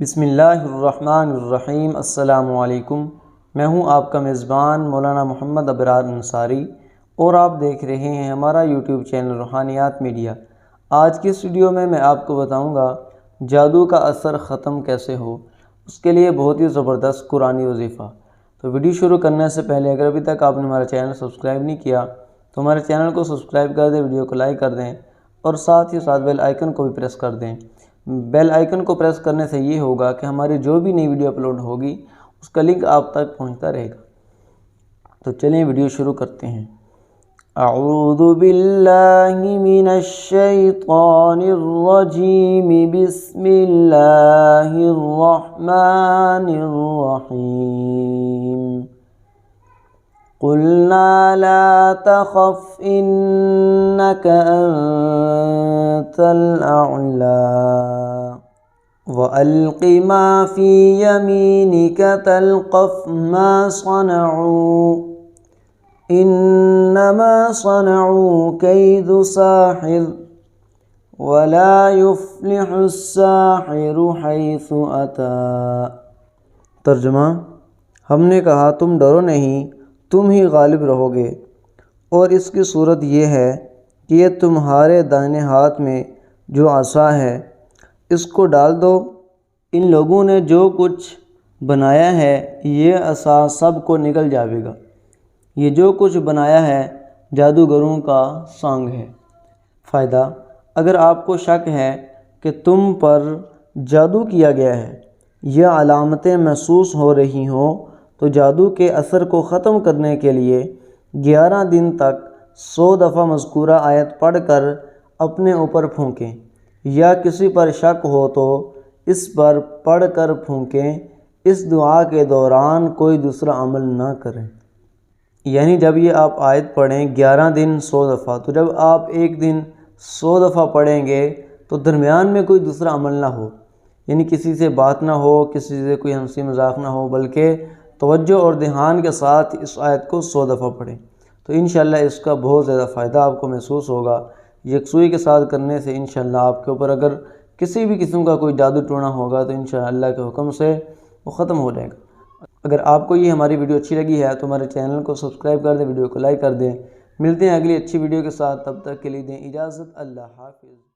بسم اللہ الرحمن الرحیم۔ السلام علیکم۔ میں ہوں آپ کا میزبان مولانا محمد ابرار انصاری اور آپ دیکھ رہے ہیں ہمارا یوٹیوب چینل روحانیات میڈیا۔ آج کی اس ویڈیو میں آپ کو بتاؤں گا جادو کا اثر ختم کیسے ہو، اس کے لیے بہت ہی زبردست قرآنی وظیفہ۔ تو ویڈیو شروع کرنے سے پہلے اگر ابھی تک آپ نے ہمارا چینل سبسکرائب نہیں کیا تو ہمارے چینل کو سبسکرائب کر دیں، ویڈیو کو لائک کر دیں اور ساتھ ہی ساتھ بیل آئیکن کو بھی پریس کر دیں۔ بیل آئیکن کو پریس کرنے سے یہ ہوگا کہ ہماری جو بھی نئی ویڈیو اپلوڈ ہوگی اس کا لنک آپ تک پہنچتا رہے گا۔ تو چلیں ویڈیو شروع کرتے ہیں۔ اعوذ باللہ من الشیطان الرجیم، بسم اللہ الرحمن الرحیم۔ قلنا لا تخف انک انت الاعلی وَأَلْقِ مَا فِي يَمِينِكَ تَلْقَفْ مَا صَنَعُوا إِنَّمَا صَنَعُوا كَيْدُ سَاحِرٍ وَلَا يُفْلِحُ السَّاحِرُ حَيْثُ أَتَىٰ۔ ترجمہ: ہم نے کہا تم ڈرو نہیں، تم ہی غالب رہو گے، اور اس کی صورت یہ ہے کہ یہ تمہارے دائیں ہاتھ میں جو عصا ہے اس کو ڈال دو۔ ان لوگوں نے جو کچھ بنایا ہے یہ عصا سب کو نگل جاوے گا۔ یہ جو کچھ بنایا ہے جادوگروں کا سانگ ہے۔ فائدہ: اگر آپ کو شک ہے کہ تم پر جادو کیا گیا ہے یا علامتیں محسوس ہو رہی ہوں تو جادو کے اثر کو ختم کرنے کے لیے 11 دن تک 100 دفعہ مذکورہ آیت پڑھ کر اپنے اوپر پھونکیں، یا کسی پر شک ہو تو اس پر پڑھ کر پھونکیں۔ اس دعا کے دوران کوئی دوسرا عمل نہ کریں۔ یعنی جب یہ آپ آیت پڑھیں 11 دن 100 دفعہ، تو جب آپ ایک دن 100 دفعہ پڑھیں گے تو درمیان میں کوئی دوسرا عمل نہ ہو، یعنی کسی سے بات نہ ہو، کسی سے کوئی ہنسی مذاق نہ ہو، بلکہ توجہ اور دھیان کے ساتھ اس آیت کو 100 دفعہ پڑھیں تو انشاءاللہ اس کا بہت زیادہ فائدہ آپ کو محسوس ہوگا۔ یکسوئی کے ساتھ کرنے سے انشاءاللہ آپ کے اوپر اگر کسی بھی قسم کا کوئی جادو ٹونا ہوگا تو انشاءاللہ اللہ کے حکم سے وہ ختم ہو جائے گا۔ اگر آپ کو یہ ہماری ویڈیو اچھی لگی ہے تو ہمارے چینل کو سبسکرائب کر دیں، ویڈیو کو لائک کر دیں۔ ملتے ہیں اگلی اچھی ویڈیو کے ساتھ، تب تک کے لیے دیں اجازت۔ اللہ حافظ۔